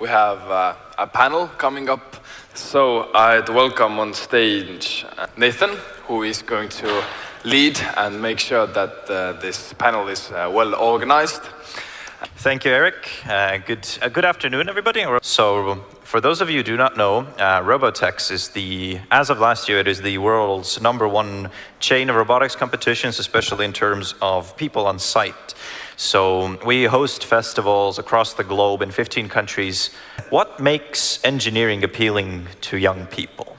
We have a panel coming up, so I'd welcome on stage Nathan, who is going to lead and make sure that this panel is well organized. Thank you, Eric. Good afternoon, everybody. So, for those of you who do not know, Robotex is as of last year, it is the world's #1 chain of robotics competitions, especially in terms of people on site. So we host festivals across the globe in 15 countries. What makes engineering appealing to young people?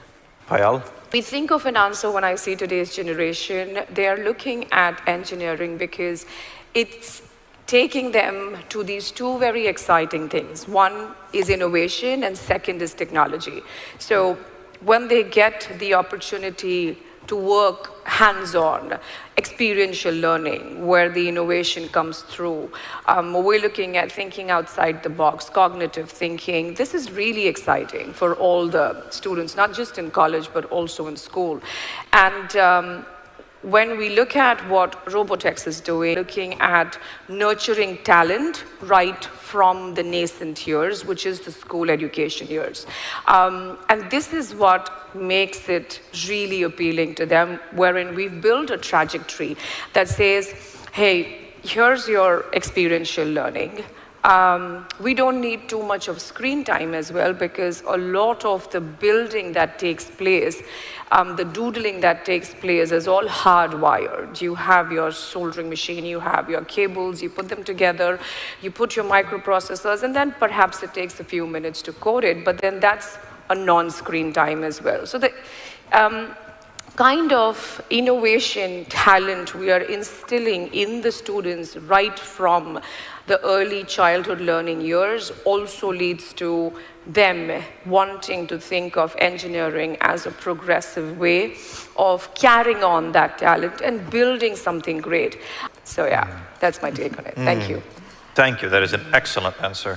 Payal? We think of an answer when I see today's generation. They are looking at engineering because it's taking them to these two very exciting things. One is innovation and second is technology. So when they get the opportunity to work hands-on, experiential learning, where the innovation comes through. We're looking at thinking outside the box, cognitive thinking. This is really exciting for all the students, not just in college, but also in school. And when we look at what Robotex is doing, looking at nurturing talent right from the nascent years, which is the school education years. And this is what makes it really appealing to them, wherein we've built a trajectory that says, hey, here's your experiential learning. We don't need too much of screen time as well, because a lot of the building that takes place, the doodling that takes place is all hardwired. You have your soldering machine, you have your cables, you put them together, you put your microprocessors, and then perhaps it takes a few minutes to code it, but then that's a non-screen time as well. So the kind of innovation talent we are instilling in the students right from the early childhood learning years also leads to them wanting to think of engineering as a progressive way of carrying on that talent and building something great. So yeah, that's my take on it. Thank you. Thank you. That is an excellent answer.